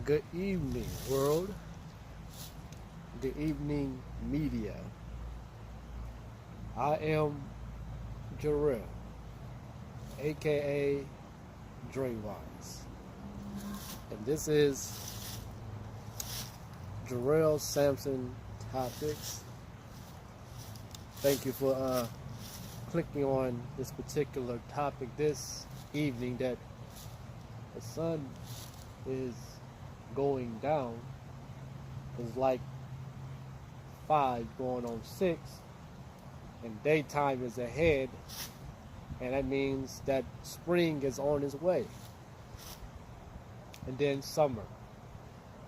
Good evening, world. Good evening, media. I am Jorel, aka Draywise, and this is Jorel Sampson Topics. Thank you for clicking on this particular topic this evening that the sun is going down. It's like 5 going on 6, and daytime is ahead, and that means that spring is on its way. And then summer.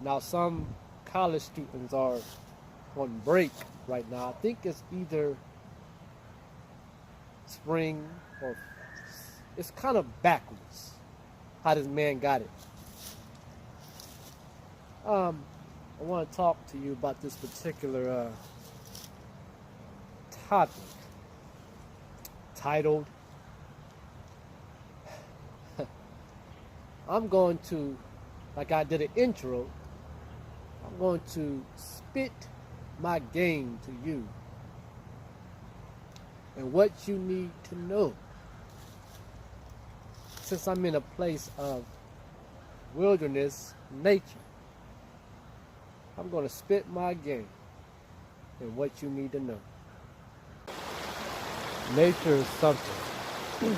Now some college students are on break right now. I think it's either spring or it's kind of backwards how this man got it. I want to talk to you about this particular topic titled I'm going to, like I did an intro, I'm going to spit my game to you and what you need to know. Since I'm in a place of wilderness nature, I'm going to spit my game and what you need to know. Nature is something.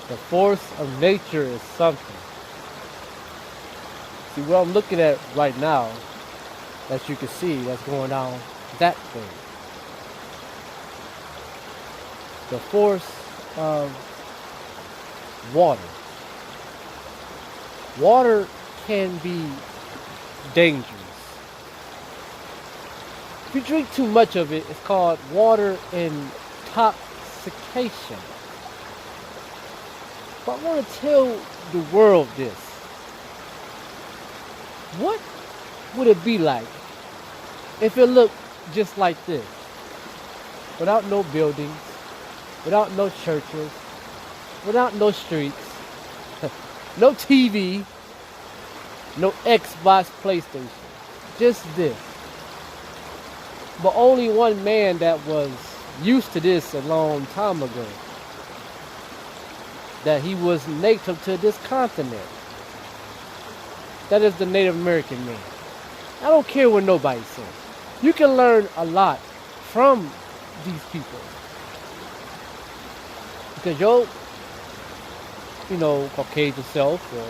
The force of nature is something. See, what I'm looking at right now, as you can see, that's going down that way. The force of water. Water can be dangerous. If you drink too much of it, it's called water intoxication. But I want to tell the world this. What would it be like if it looked just like this? Without no buildings, without no churches, without no streets, no TV, no Xbox, PlayStation, just this. But only one man that was used to this a long time ago, that he was native to this continent. That is the Native American man. I don't care what nobody says. You can learn a lot from these people. Because your, Caucasian self or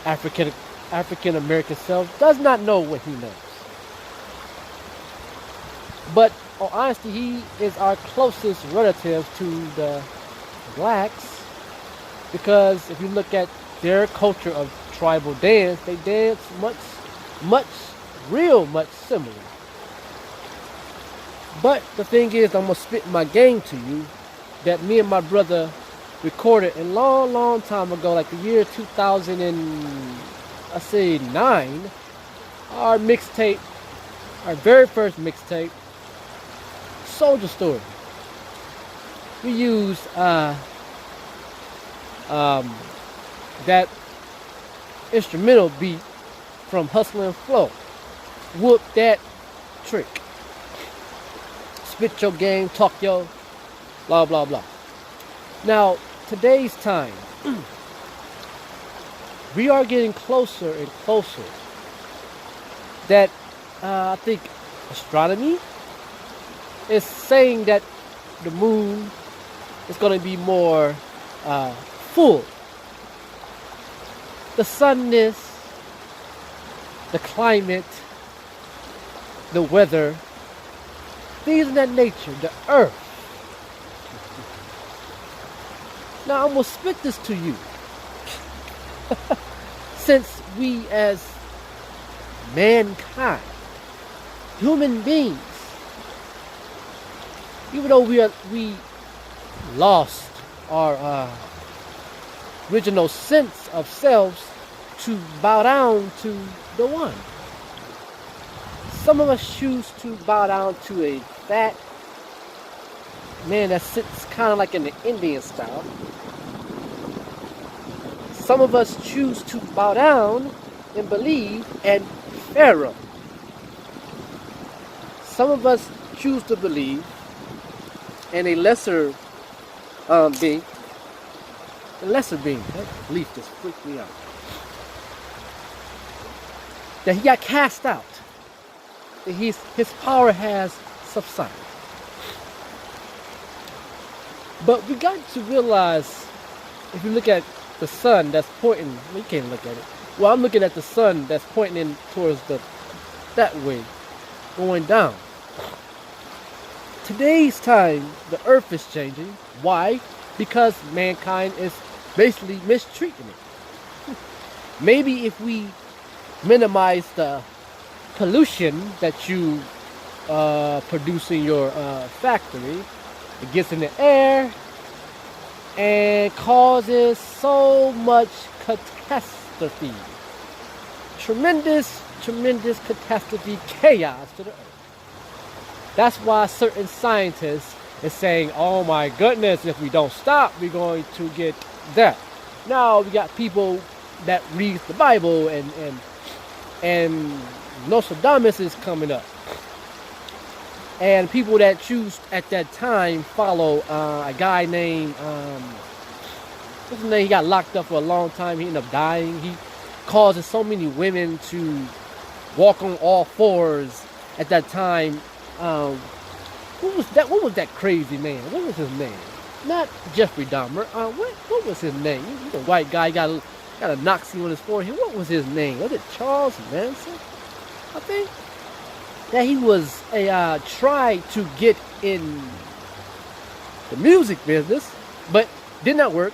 African American self does not know what he knows. But in honesty, he is our closest relative to the blacks, because if you look at their culture of tribal dance, they dance much similar. But the thing is, I'm gonna spit my game to you that me and my brother recorded a long time ago, like the year 2009. Our mixtape, our very first mixtape, Soldier Story. We used that instrumental beat from Hustle and Flow. Whoop that trick. Spit your game, talk your blah blah blah. Now, today's time, we are getting closer and closer that I think astronomy is saying that the moon is going to be more full. The sunness, the climate, the weather, things of that nature, the earth. Now I'm going to spit this to you. Since we as mankind, human beings, even though we lost our original sense of selves to bow down to the one. Some of us choose to bow down to a fat man that sits kind of like in the Indian style. Some of us choose to bow down and believe in Pharaoh. Some of us choose to believe in a lesser being. A lesser being. That belief just freaked me out. That he got cast out. That his power has subsided. But we got to realize, if you look at the sun that's pointing, well, you can't look at it. Well, I'm looking at the sun that's pointing in towards that way, going down. Today's time, the earth is changing. Why? Because mankind is basically mistreating it. Maybe if we minimize the pollution that you produce in your factory, it gets in the air and causes so much catastrophe. Tremendous catastrophe, chaos to the earth. That's why certain scientists are saying, oh my goodness, if we don't stop, we're going to get that. Now we got people that read the Bible and Nostradamus is coming up. And people that choose at that time follow a guy named, what's his name? He got locked up for a long time. He ended up dying. He causes so many women to walk on all fours at that time. What was that crazy man? What was his name? Not Jeffrey Dahmer. What was his name? He's a white guy. Got a Nazi on his forehead. What was his name? Was it Charles Manson? I think. That he was tried to get in the music business, but did not work.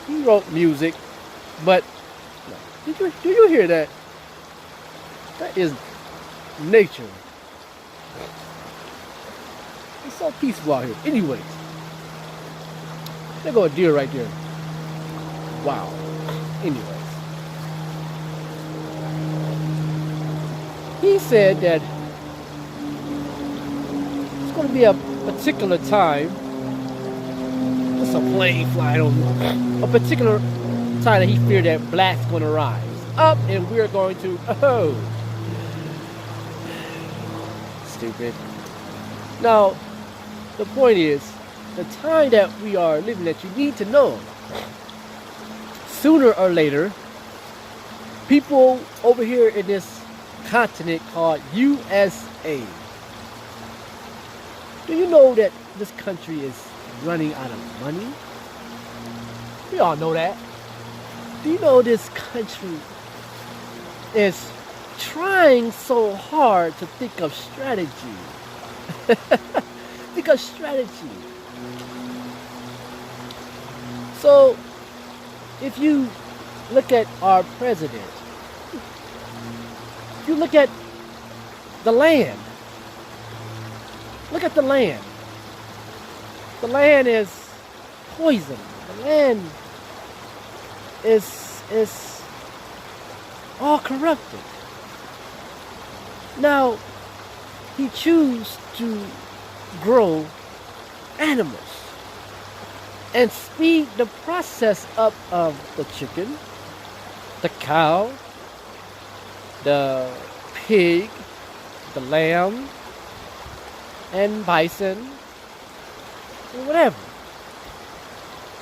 He wrote music, but do you hear that? That is nature. It's so peaceful out here. Anyways, there go a deer right there. Wow. Anyways. He said that it's going to be a particular time. There's a plane flying over. A particular time that he feared that black's going to rise up, and we're going to stupid. Now, the point is, the time that we are living, that you need to know, sooner or later, people over here in this continent called USA. Do you know that this country is running out of money? We all know that. Do you know this country is trying so hard to think of strategy? Think of strategy. So, if you look at our president, you look at the land. Look at the land. The land is poison. The land is all corrupted. Now, he chooses to grow animals and speed the process up of the chicken, the cow, the pig, the lamb, and bison, or whatever.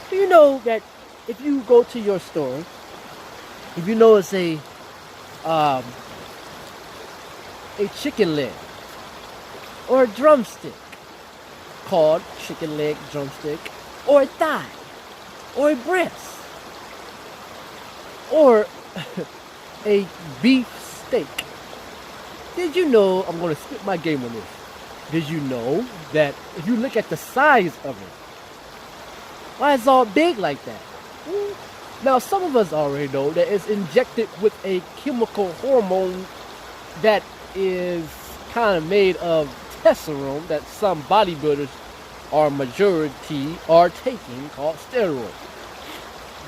Do you know that if you go to your store, if you notice a chicken leg or a drumstick called chicken leg, drumstick, or a thigh, or a breast, or a beef steak. Did you know, I'm going to skip my game on this. Did you know that if you look at the size of it, why it's all big like that? Now, some of us already know that it's injected with a chemical hormone that is kind of made of testosterone that some bodybuilders or majority are taking, called steroids.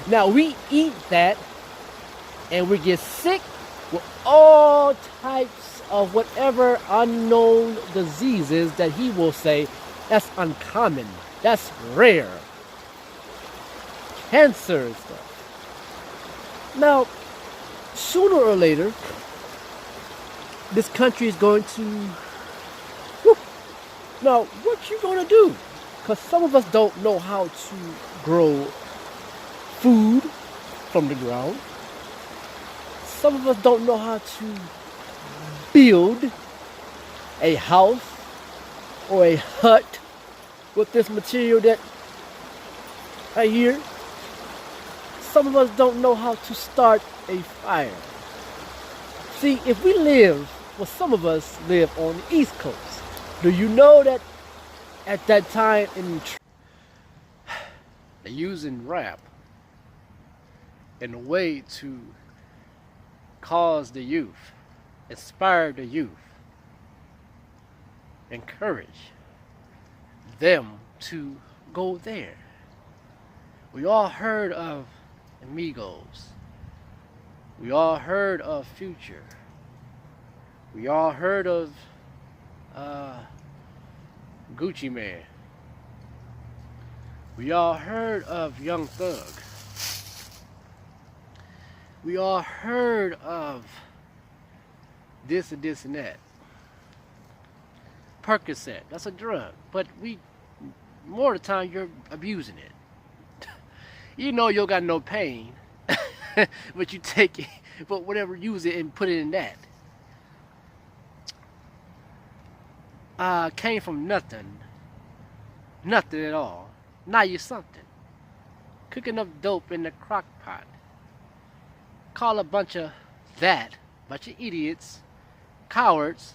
Now, we eat that and we get sick with all types of whatever unknown diseases that he will say that's uncommon, that's rare. Cancer and stuff. Now, sooner or later, this country is going to. Whoop. Now, what you gonna do? Because some of us don't know how to grow food from the ground. Some of us don't know how to build a house or a hut with this material that right here. Some of us don't know how to start a fire. See, if we live, well, some of us live on the East Coast. Do you know that at that time they're using rap in a way to cause the youth, inspire the youth, encourage them to go there. We all heard of Amigos. We all heard of Future. We all heard of Gucci Man. We all heard of Young Thug. We all heard of this and this and that. Percocet, that's a drug, but more of the time you're abusing it. You know you got no pain, but you take it, but whatever, use it and put it in that. Came from nothing at all. Now you're something. Cooking up dope in the crock pot. Call a bunch of idiots, cowards,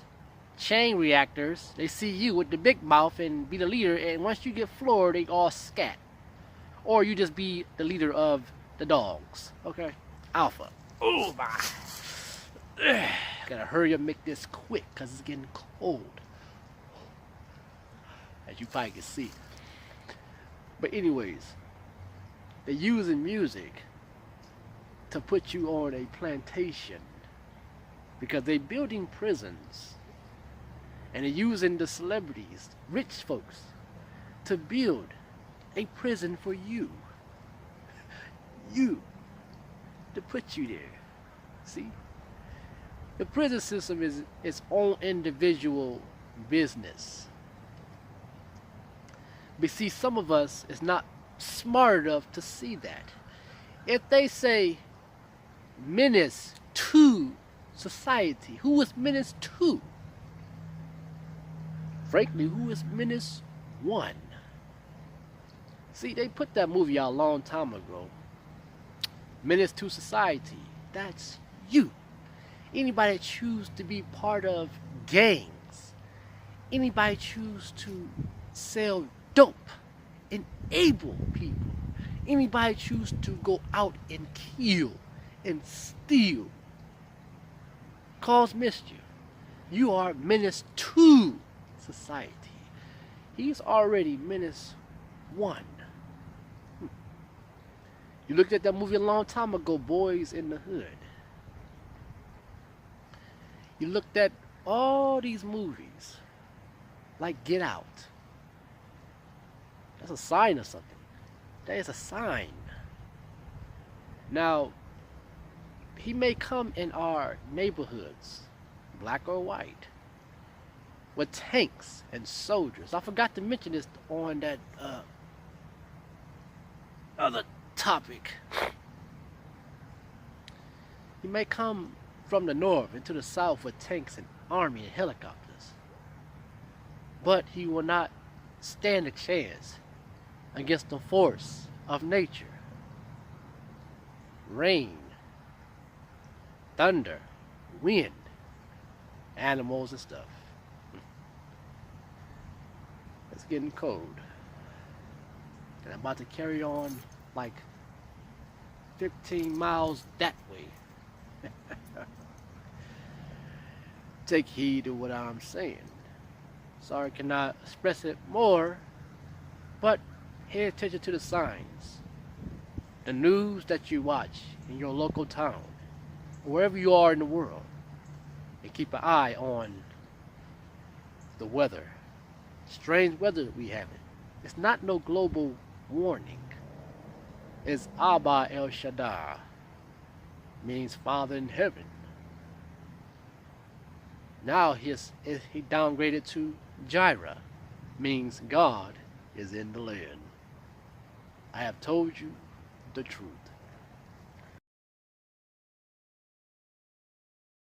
chain reactors. They see you with the big mouth and be the leader, and once you get floored, they all scat. Or you just be the leader of the dogs. Okay? Alpha. Oh my. Gotta hurry up and make this quick because it's getting cold. As you probably can see. But anyways, they're using music to put you on a plantation because they're building prisons and they're using the celebrities, rich folks, to build a prison for you, to put you there. See, the prison system is its own individual business. But see, some of us is not smart enough to see that. If they say menace to society, who is menace to? Frankly, who is menace one? See, they put that movie out a long time ago. Menace to society. That's you. Anybody that choose to be part of gangs. Anybody choose to sell dope, enable people. Anybody choose to go out and kill and steal, cause mischief. You are menace to society. He's already menace one. You looked at that movie a long time ago, Boys in the Hood. You looked at all these movies, like Get Out. That's a sign of something. That is a sign. Now, he may come in our neighborhoods, black or white, with tanks and soldiers. I forgot to mention this on that other topic. He may come from the north into the south with tanks and army and helicopters, but he will not stand a chance against the force of nature. Rain, thunder, wind, animals and stuff. It's getting cold. And I'm about to carry on like 15 miles that way. Take heed to what I'm saying. Sorry I cannot express it more, but pay attention to the signs. The news that you watch in your local town, wherever you are in the world, and keep an eye on the weather. Strange weather we have it. It's not no global warning. It's Abba El Shaddai. means Father in heaven. Now he downgraded to Jireh, means God is in the land. I have told you the truth.